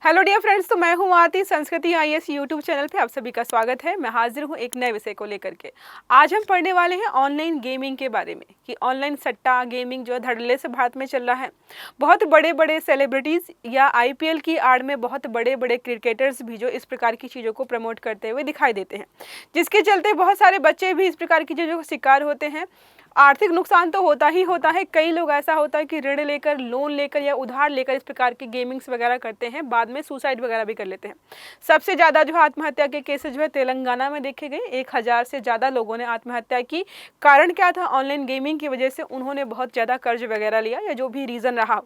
Hello dear friends, तो मैं हूं आरती। संस्कृति आईएएस यूट्यूब चैनल पे आप सभी का स्वागत है। मैं हाजिर हूं एक नए विषय को लेकर के। आज हम पढ़ने वाले हैं ऑनलाइन गेमिंग के बारे में कि ऑनलाइन सट्टा गेमिंग जो है धड़ल्ले से भारत में चल रहा है। बहुत बड़े बड़े सेलिब्रिटीज़ या आईपीएल की आड़ में बहुत बड़े बड़े क्रिकेटर्स भी जो इस प्रकार की चीज़ों को प्रमोट करते हुए दिखाई देते हैं, जिसके चलते बहुत सारे बच्चे भी इस प्रकार की चीज़ों का शिकार होते हैं। आर्थिक नुकसान तो होता ही होता है। कई लोग ऐसा होता है कि ऋण लेकर, लोन लेकर या उधार लेकर इस प्रकार की गेमिंग्स वगैरह करते हैं, बाद में सुसाइड वगैरह भी कर लेते हैं। सबसे ज़्यादा जो है आत्महत्या के केसेस जो है तेलंगाना में देखे गए। 1000 से ज़्यादा लोगों ने आत्महत्या की। कारण क्या था? ऑनलाइन गेमिंग की वजह से उन्होंने बहुत ज़्यादा कर्ज वगैरह लिया या जो भी रीज़न रहा।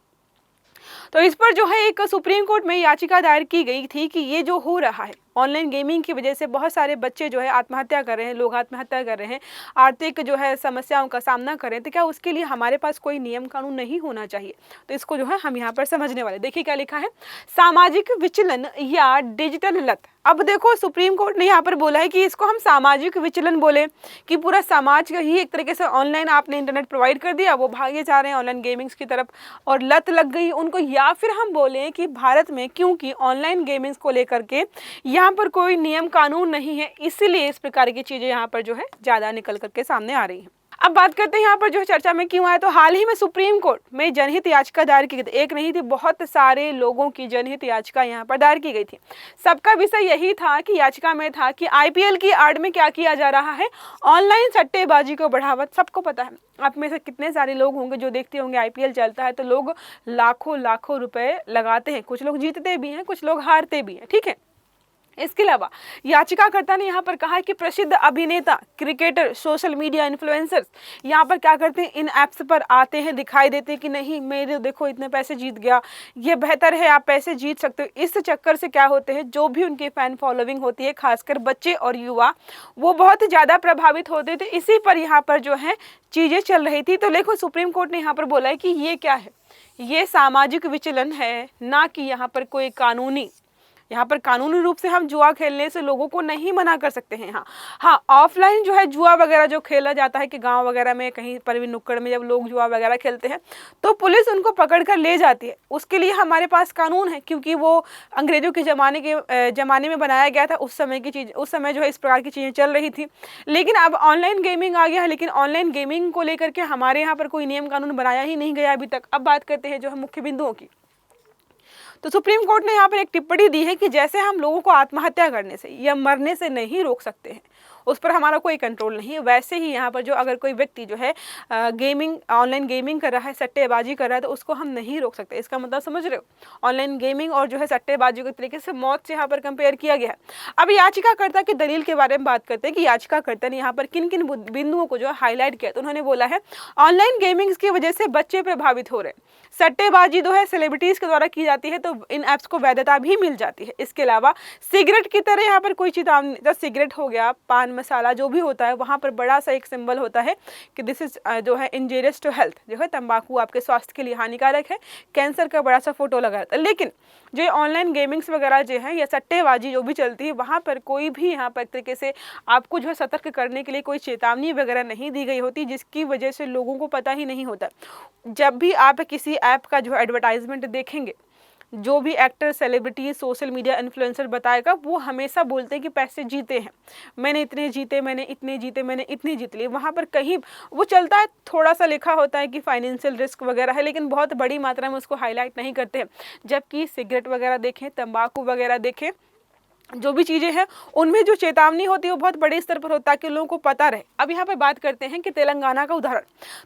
तो इस पर जो है एक सुप्रीम कोर्ट में याचिका दायर की गई थी कि ये जो हो रहा है ऑनलाइन गेमिंग की वजह से बहुत सारे बच्चे जो है आत्महत्या कर रहे हैं, लोग आत्महत्या कर रहे हैं, आर्थिक जो है समस्याओं का सामना कर रहे हैं, तो क्या उसके लिए हमारे पास कोई नियम कानून नहीं होना चाहिए? तो इसको जो है हम यहाँ पर समझने वाले। देखिए क्या लिखा है, सामाजिक विचलन या डिजिटल लत। अब देखो सुप्रीम कोर्ट ने यहाँ पर बोला है कि इसको हम सामाजिक विचलन बोले कि पूरा समाज का ही एक तरीके से ऑनलाइन आपने इंटरनेट प्रोवाइड कर दिया, वो भागे जा रहे हैं ऑनलाइन गेमिंग्स की तरफ और लत लग गई उनको। या फिर हम बोले कि भारत में क्योंकि ऑनलाइन गेमिंग्स को लेकर के यहाँ पर कोई नियम कानून नहीं है, इसीलिए इस प्रकार की चीजें यहाँ पर जो है ज्यादा निकल करके सामने आ रही हैं। अब बात करते हैं यहाँ पर जो चर्चा में क्यों आया। तो हाल ही में सुप्रीम कोर्ट में जनहित याचिका दायर की गई थी। एक नहीं थी, बहुत सारे लोगों की जनहित याचिका यहाँ पर दायर की गई थी। सबका विषय यही था कि याचिका में था कि आईपीएल की आड़ में क्या किया जा रहा है, ऑनलाइन सट्टेबाजी को बढ़ावा। सबको पता है, आप में से कितने सारे लोग होंगे जो देखते होंगे आईपीएल चलता है तो लोग लाखों लाखों रुपए लगाते हैं। कुछ लोग जीतते भी हैं, कुछ लोग हारते भी हैं, ठीक है। इसके अलावा याचिकाकर्ता ने यहाँ पर कहा है कि प्रसिद्ध अभिनेता, क्रिकेटर, सोशल मीडिया इन्फ्लुएंसर्स यहाँ पर क्या करते हैं, इन ऐप्स पर आते हैं, दिखाई देते हैं कि नहीं मेरे देखो इतने पैसे जीत गया, ये बेहतर है, आप पैसे जीत सकते हो। इस चक्कर से क्या होते हैं, जो भी उनकी फैन फॉलोइंग होती है, खासकर बच्चे और युवा, वो बहुत ज़्यादा प्रभावित होते थे। इसी पर यहाँ पर जो है चीज़ें चल रही थी। तो देखो सुप्रीम कोर्ट ने यहाँ पर बोला है कि ये क्या है, ये सामाजिक विचलन है, ना कि यहाँ पर कोई कानूनी। यहाँ पर कानूनी रूप से हम जुआ खेलने से लोगों को नहीं मना कर सकते हैं। हाँ, ऑफलाइन जो है जुआ वगैरह जो खेला जाता है कि गांव वगैरह में कहीं पर भी नुक्कड़ में जब लोग जुआ वगैरह खेलते हैं तो पुलिस उनको पकड़ कर ले जाती है। उसके लिए हमारे पास कानून है, क्योंकि वो अंग्रेजों के ज़माने में बनाया गया था। उस समय की चीज़, उस समय जो है इस प्रकार की चीज़ें चल रही थी। लेकिन अब ऑनलाइन गेमिंग आ गया है, लेकिन ऑनलाइन गेमिंग को लेकर के हमारे यहाँ पर कोई नियम कानून बनाया ही नहीं गया अभी तक। अब बात करते हैं जो है मुख्य बिंदुओं की। तो सुप्रीम कोर्ट ने यहाँ पर एक टिप्पणी दी है कि जैसे हम लोगों को आत्महत्या करने से या मरने से नहीं रोक सकते हैं, उस पर हमारा कोई कंट्रोल नहीं है, वैसे ही यहाँ पर जो अगर कोई व्यक्ति जो है गेमिंग, ऑनलाइन गेमिंग कर रहा है, सट्टेबाजी कर रहा है, तो उसको हम नहीं रोक सकते। इसका मतलब समझ रहे हो? ऑनलाइन गेमिंग और जो है सट्टेबाजी को तरीके से मौत से यहाँ पर कंपेयर किया गया है। अब याचिकाकर्ता की दलील के बारे में बात करते हैं कि याचिकाकर्ता ने यहाँ पर किन किन बिंदुओं को जो है हाईलाइट किया। तो उन्होंने बोला है ऑनलाइन गेमिंग की वजह से बच्चे प्रभावित हो रहे हैं, सट्टेबाजी जो है सेलिब्रिटीज के द्वारा की जाती है तो इन ऐप्स को वैधता भी मिल जाती है। इसके अलावा सिगरेट की तरह यहाँ पर कोई चेतावनी, जब सिगरेट हो गया, पान मसाला जो भी होता है, वहाँ पर बड़ा सा एक सिंबल होता है कि दिस इज जो है इंजीरियस टू हेल्थ, जो है तंबाकू आपके स्वास्थ्य के लिए हानिकारक है, कैंसर का बड़ा सा फोटो लगा रहता है। लेकिन जो ऑनलाइन गेमिंग्स वगैरह जो है या सट्टेबाजी जो भी चलती है, वहाँ पर कोई भी यहाँ पर तरीके से आपको जो है सतर्क करने के लिए कोई चेतावनी वगैरह नहीं दी गई होती, जिसकी वजह से लोगों को पता ही नहीं होता। जब भी आप किसी ऐप का जो एडवर्टाइजमेंट देखेंगे, जो भी actor, celebrity, social media influencer बताएगा, वो हमेशा बोलते हैं कि पैसे जीते हैं, मैंने इतने जीते, मैंने इतने जीते, मैंने इतने जीत लिए। वहाँ पर कहीं वो चलता है, थोड़ा सा लिखा होता है कि फाइनेंशियल रिस्क वगैरह है, लेकिन बहुत बड़ी मात्रा में उसको हाईलाइट नहीं करते हैं। जबकि सिगरेट वगैरह देखें, तंबाकू वगैरह देखें, जो भी चीज़ें हैं उनमें जो चेतावनी होती है वो बहुत बड़े स्तर पर होता है कि लोगों को पता रहे। अब यहाँ पे बात करते हैं कि तेलंगाना का उदाहरण।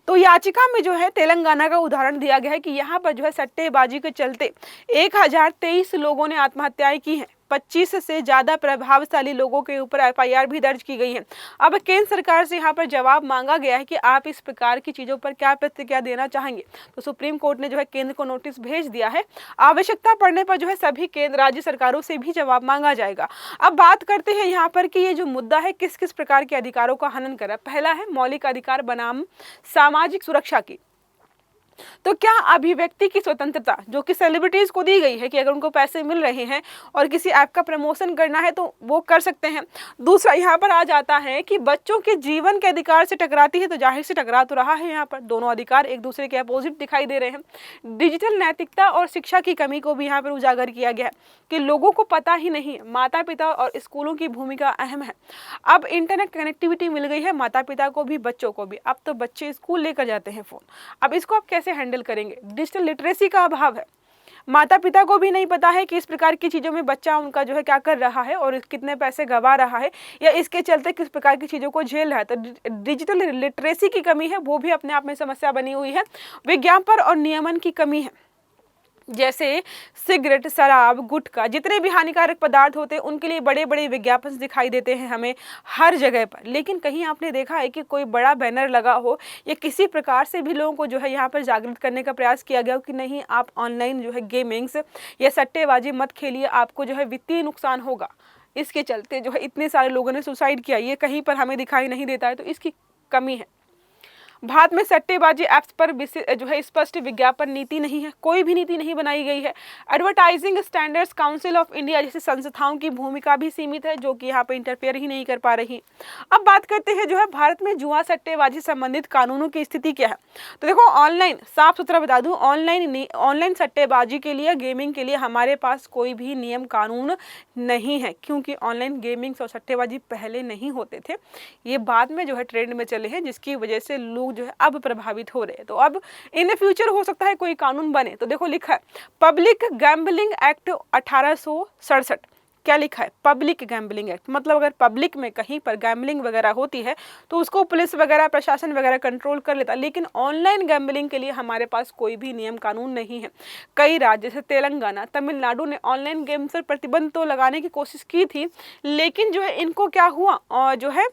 तो याचिका में जो है तेलंगाना का उदाहरण दिया गया है कि यहाँ पर जो है सट्टेबाजी के चलते 1023 लोगों ने आत्महत्याएं की हैं। 25 से ज़्यादा प्रभावशाली लोगों के ऊपर एफआईआर भी दर्ज की गई है। अब केंद्र सरकार से यहाँ पर जवाब मांगा गया है कि आप इस प्रकार की चीज़ों पर क्या प्रतिक्रिया देना चाहेंगे। तो सुप्रीम कोर्ट ने जो है केंद्र को नोटिस भेज दिया है। आवश्यकता पड़ने पर जो है सभी केंद्र राज्य सरकारों से भी जवाब मांगा जाएगा। अब बात करते हैं यहाँ पर कि ये जो मुद्दा है किस किस प्रकार के अधिकारों का हनन कर रहा है। पहला है मौलिक अधिकार बनाम सामाजिक सुरक्षा की। तो क्या अभिव्यक्ति की स्वतंत्रता जो कि सेलिब्रिटीज को दी गई है कि अगर उनको पैसे मिल रहे हैं और किसी ऐप का प्रमोशन करना है तो वो कर सकते हैं। दूसरा यहाँ पर आ जाता है कि बच्चों के जीवन के अधिकार से टकराती है, तो जाहिर से टकरा तो रहा है। यहाँ पर दोनों अधिकार एक दूसरे के अपोजिट दिखाई दे रहे हैं। डिजिटल नैतिकता और शिक्षा की कमी को भी यहाँ पर उजागर किया गया है कि लोगों को पता ही नहीं है। माता पिता और स्कूलों की भूमिका अहम है। अब इंटरनेट कनेक्टिविटी मिल गई है माता पिता को भी बच्चों को भी। अब तो बच्चे स्कूल लेकर जाते हैं फ़ोन। अब इसको आप कैसे हैंडल करेंगे? डिजिटल लिटरेसी का अभाव है। माता पिता को भी नहीं पता है कि इस प्रकार की चीज़ों में बच्चा उनका जो है क्या कर रहा है और कितने पैसे गंवा रहा है या इसके चलते किस प्रकार की चीज़ों को झेल रहा है। तो डिजिटल लिटरेसी की कमी है, वो भी अपने आप में समस्या बनी हुई है। विज्ञापन और नियमन की कमी है, जैसे सिगरेट, शराब, गुटखा, जितने भी हानिकारक पदार्थ होते हैं उनके लिए बड़े बड़े विज्ञापन दिखाई देते हैं हमें हर जगह पर। लेकिन कहीं आपने देखा है कि कोई बड़ा बैनर लगा हो या किसी प्रकार से भी लोगों को जो है यहाँ पर जागरूक करने का प्रयास किया गया हो कि नहीं, आप ऑनलाइन जो है गेमिंग्स या सट्टेबाजी मत खेलिए, आपको जो है वित्तीय नुकसान होगा। इसके चलते जो है इतने सारे लोगों ने सुसाइड किया, ये कहीं पर हमें दिखाई नहीं देता है। तो इसकी कमी है। भारत में सट्टेबाजी ऐप्स पर जो है स्पष्ट विज्ञापन नीति नहीं है, कोई भी नीति नहीं बनाई गई है। Advertising standards council of India जैसी संस्थाओं की भूमिका भी सीमित है, जो कि यहाँ पर इंटरफेयर ही नहीं कर पा रही। अब बात करते हैं जो है भारत में जुआ सट्टेबाजी संबंधित कानूनों की स्थिति क्या है। तो देखो, ऑनलाइन साफ सुथरा बता दूं, ऑनलाइन सट्टेबाजी के लिए, गेमिंग के लिए हमारे पास कोई भी नियम कानून नहीं है, क्योंकि ऑनलाइन गेमिंग और सट्टेबाजी पहले नहीं होते थे, ये बाद में जो है ट्रेंड में चले हैं, जिसकी वजह से लोग जो है अब प्रभावित हो रहे हैं। तो अब इन फ्यूचर हो सकता है कोई कानून बने। तो देखो लिखा है पब्लिक गैम्बलिंग एक्ट 1867। क्या लिखा है? Public gambling act. मतलब अगर पब्लिक में कहीं पर गैम्बलिंग वगैरह होती है तो उसको पुलिस वगैरह, प्रशासन वगैरह कंट्रोल कर लेता। लेकिन ऑनलाइन गैम्बलिंग के लिए हमारे पास कोई भी नियम कानून नहीं है। कई राज्य जैसे तेलंगाना, तमिलनाडु ने ऑनलाइन गेम्स पर प्रतिबंध तो लगाने की कोशिश की थी, लेकिन जो है इनको क्या हुआ, और जो है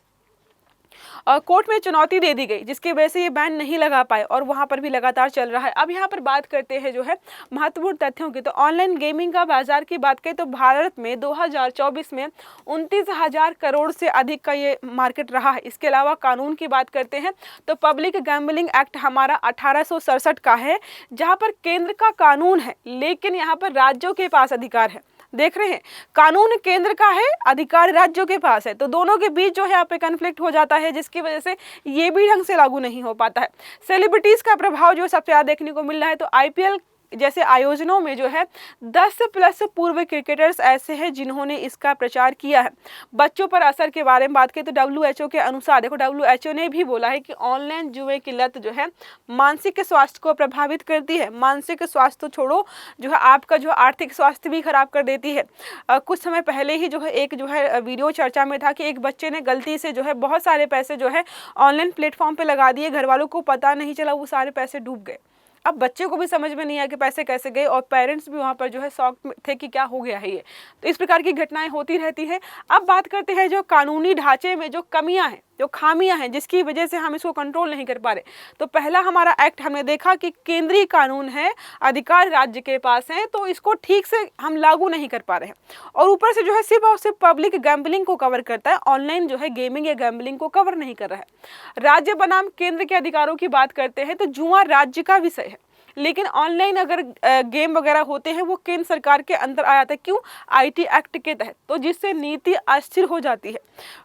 कोर्ट में चुनौती दे दी गई, जिसकी वजह से ये बैन नहीं लगा पाए और वहां पर भी लगातार चल रहा है। अब यहाँ पर बात करते हैं जो है महत्वपूर्ण तथ्यों की। तो ऑनलाइन गेमिंग का बाजार की बात करें तो भारत में 2024 में 29,000 करोड़ से अधिक का ये मार्केट रहा है। इसके अलावा कानून की बात करते हैं तो पब्लिक गैम्बलिंग एक्ट हमारा 1867 का है, जहाँ पर केंद्र का कानून है, लेकिन यहाँ पर राज्यों के पास अधिकार है। देख रहे हैं, कानून केंद्र का है, अधिकार राज्यों के पास है। तो दोनों के बीच जो है यहाँ पे कन्फ्लिक्ट हो जाता है, जिसकी वजह से ये भी ढंग से लागू नहीं हो पाता है। सेलिब्रिटीज का प्रभाव जो सबसे ज्यादा देखने को मिल रहा है। तो आईपीएल जैसे आयोजनों में जो है 10+ पूर्व क्रिकेटर्स ऐसे हैं जिन्होंने इसका प्रचार किया है। बच्चों पर असर के बारे में बात करें तो WHO के अनुसार, देखो WHO ने भी बोला है कि ऑनलाइन जुए की लत जो है मानसिक स्वास्थ्य को प्रभावित करती है। मानसिक स्वास्थ्य तो छोड़ो, जो है आपका जो आर्थिक स्वास्थ्य भी खराब कर देती है। कुछ समय पहले ही जो है एक जो है वीडियो चर्चा में था कि एक बच्चे ने गलती से जो है बहुत सारे पैसे जो है ऑनलाइन प्लेटफॉर्म पे लगा दिए, घर वालों को पता नहीं चला, वो सारे पैसे डूब गए। अब बच्चे को भी समझ में नहीं आया कि पैसे कैसे गए, और पेरेंट्स भी वहाँ पर जो है शॉक में थे कि क्या हो गया है ये। तो इस प्रकार की घटनाएं होती रहती हैं। अब बात करते हैं जो कानूनी ढांचे में जो कमियां हैं, जो खामियां हैं, जिसकी वजह से हम इसको कंट्रोल नहीं कर पा रहे। तो पहला हमारा एक्ट हमने देखा कि केंद्रीय कानून है, अधिकार राज्य के पास है, तो इसको ठीक से हम लागू नहीं कर पा रहे हैं। और ऊपर से जो है सिर्फ और सिर्फ पब्लिक गैम्बलिंग को कवर करता है, ऑनलाइन जो है गेमिंग या गैम्बलिंग को कवर नहीं कर रहा है। राज्य बनाम केंद्र के अधिकारों की बात करते हैं तो जुआ राज्य का विषय है, लेकिन ऑनलाइन अगर गेम वगैरह होते हैं वो केंद्र सरकार के अंदर आ जाता है। क्यों? IT एक्ट के तहत, तो जिससे नीति अस्थिर हो जाती है।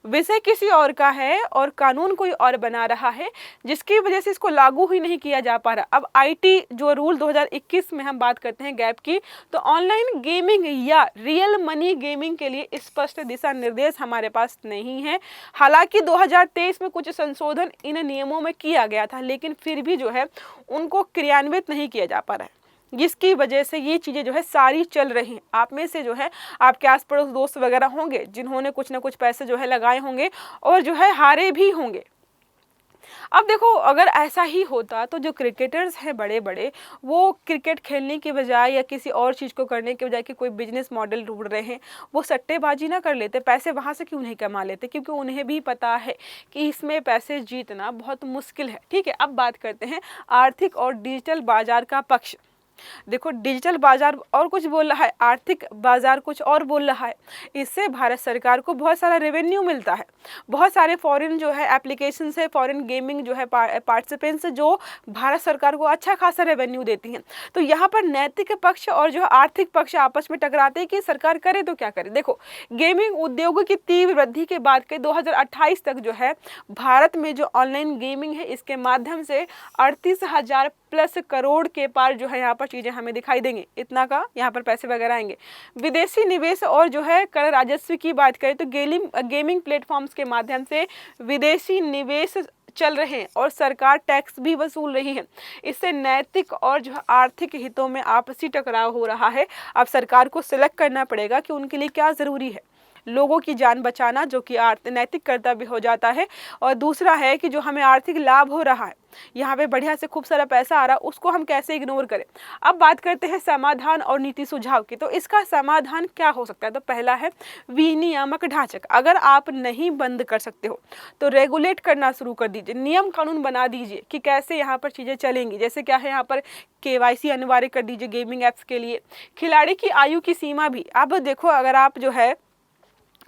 विषय किसी और का है और कानून कोई और बना रहा है, जिसकी वजह से इसको लागू ही नहीं किया जा पा रहा। अब IT जो रूल 2021 में हम बात करते हैं गैप की, तो ऑनलाइन गेमिंग या रियल मनी गेमिंग के लिए स्पष्ट दिशा निर्देश हमारे पास नहीं है। हालांकि 2023 में कुछ संशोधन इन नियमों में किया गया था, लेकिन फिर भी जो है उनको क्रियान्वित नहीं किया जा पा रहा है, जिसकी वजह से ये चीज़ें जो है सारी चल रही हैं। आप में से जो है आपके आस पड़ोस दोस्त वगैरह होंगे जिन्होंने कुछ ना कुछ पैसे जो है लगाए होंगे और जो है हारे भी होंगे। अब देखो, अगर ऐसा ही होता तो जो क्रिकेटर्स हैं बड़े बड़े, वो क्रिकेट खेलने के बजाय या किसी और चीज़ को करने के बजाय कि कोई बिजनेस मॉडल ढूंढ रहे हैं, वो सट्टेबाजी ना कर लेते, पैसे वहाँ से क्यों नहीं कमा लेते? क्योंकि उन्हें भी पता है कि इसमें पैसे जीतना बहुत मुश्किल है। ठीक है, अब बात करते हैं आर्थिक और डिजिटल बाजार का पक्ष। देखो डिजिटल बाजार और कुछ बोल रहा है, आर्थिक बाजार कुछ और बोल रहा है। इससे भारत सरकार को बहुत सारा रेवेन्यू मिलता है। बहुत सारे फॉरेन जो है एप्लीकेशन से, फॉरेन गेमिंग जो है पार्टिसिपेंट्स जो भारत सरकार को अच्छा खासा रेवेन्यू देती हैं। तो यहाँ पर नैतिक पक्ष और जो आर्थिक पक्ष आपस में टकराते हैं कि सरकार करे तो क्या करे। देखो गेमिंग उद्योग की तीव्र वृद्धि के बाद के 2028 तक जो है भारत में जो ऑनलाइन गेमिंग है इसके माध्यम से 38,000 प्लस करोड़ के पार जो है यहाँ पर चीज़ें हमें दिखाई देंगी। इतना का यहाँ पर पैसे वगैरह आएंगे। विदेशी निवेश और जो है कर राजस्व की बात करें तो गेमिंग प्लेटफॉर्म्स के माध्यम से विदेशी निवेश चल रहे हैं और सरकार टैक्स भी वसूल रही है। इससे नैतिक और जो आर्थिक हितों में आपसी टकराव हो रहा है। अब सरकार को सिलेक्ट करना पड़ेगा कि उनके लिए क्या ज़रूरी है। लोगों की जान बचाना जो कि नैतिक कर्तव्य हो जाता है, और दूसरा है कि जो हमें आर्थिक लाभ हो रहा है, यहाँ पे बढ़िया से खूब सारा पैसा आ रहा है, उसको हम कैसे इग्नोर करें। अब बात करते हैं समाधान और नीति सुझाव की। तो इसका समाधान क्या हो सकता है? तो पहला है विनियामक ढांचा। अगर आप नहीं बंद कर सकते हो तो रेगुलेट करना शुरू कर दीजिए, नियम कानून बना दीजिए कि कैसे यहाँ पर चीज़ें चलेंगी। जैसे क्या है, यहाँ पर KYC अनिवार्य कर दीजिए गेमिंग ऐप्स के लिए। खिलाड़ी की आयु की सीमा भी, अब देखो अगर आप जो है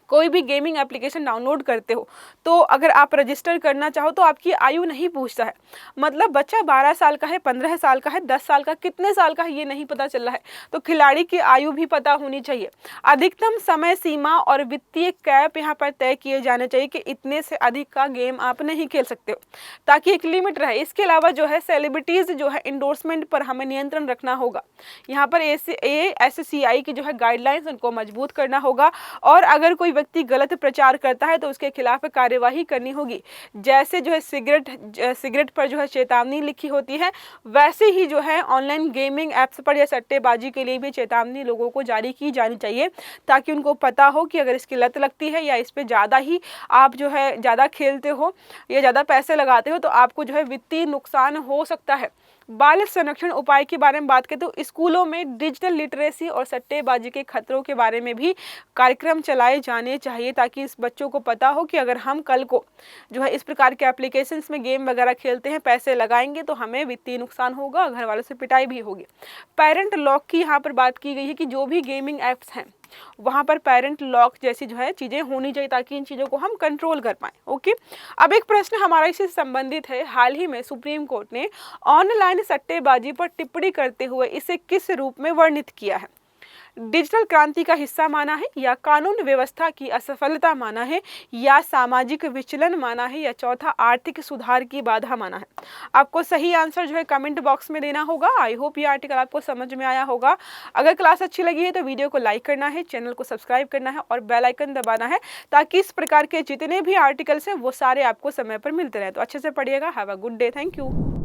कोई भी गेमिंग एप्लीकेशन डाउनलोड करते हो तो अगर आप रजिस्टर करना चाहो तो आपकी आयु नहीं पूछता है। मतलब बच्चा 12 साल का है, 15 साल का है, 10 साल का, कितने साल का है ये नहीं पता चल रहा है। तो खिलाड़ी की आयु भी पता होनी चाहिए। अधिकतम समय सीमा और वित्तीय कैप यहाँ पर तय किए जाने चाहिए कि इतने से अधिक का गेम आप नहीं खेल सकते हो, ताकि एक लिमिट रहे। इसके अलावा जो है सेलिब्रिटीज़ जो है इंडोर्समेंट पर हमें नियंत्रण रखना होगा। यहाँ पर ASCI की जो है गाइडलाइंस उनको मजबूत करना होगा, और अगर कोई व्यक्ति गलत प्रचार करता है तो उसके खिलाफ कार्यवाही करनी होगी। जैसे जो है सिगरेट पर जो है चेतावनी लिखी होती है, वैसे ही जो है ऑनलाइन गेमिंग ऐप्स पर या सट्टेबाजी के लिए भी चेतावनी लोगों को जारी की जानी चाहिए, ताकि उनको पता हो कि अगर इसकी लत लगती है या इस पे ज़्यादा ही आप जो है ज़्यादा खेलते हो या ज़्यादा पैसे लगाते हो तो आपको जो है वित्तीय नुकसान हो सकता है। बाल संरक्षण उपाय के बारे में बात करें तो स्कूलों में डिजिटल लिटरेसी और सट्टेबाजी के खतरों के बारे में भी कार्यक्रम चलाए जाने चाहिए, ताकि इस बच्चों को पता हो कि अगर हम कल को जो है इस प्रकार के एप्लीकेशंस में गेम वगैरह खेलते हैं, पैसे लगाएंगे तो हमें वित्तीय नुकसान होगा, घर वालों से पिटाई भी होगी। पेरेंट लॉक की यहाँ पर बात की गई है कि जो भी गेमिंग ऐप्स हैं वहाँ पर पेरेंट लॉक जैसी जो है चीज़ें होनी चाहिए, ताकि इन चीज़ों को हम कंट्रोल कर पाएँ। ओके, अब एक प्रश्न हमारा इससे संबंधित है। हाल ही में सुप्रीम कोर्ट ने ऑनलाइन सट्टेबाजी पर टिप्पणी करते हुए इसे किस रूप में वर्णित किया है? डिजिटल क्रांति का हिस्सा माना है, या कानून व्यवस्था की असफलता माना है, या सामाजिक विचलन माना है, या चौथा आर्थिक सुधार की बाधा माना है? आपको सही आंसर जो है कमेंट बॉक्स में देना होगा। आई होप ये आर्टिकल आपको समझ में आया होगा। अगर क्लास अच्छी लगी है तो वीडियो को लाइक करना है, चैनल को सब्सक्राइब करना है और बेल आइकन दबाना है, ताकि इस प्रकार के जितने भी आर्टिकल्स हैं वो सारे आपको समय पर मिलते रहे। तो अच्छे से पढ़िएगा। Have a good day. Thank you.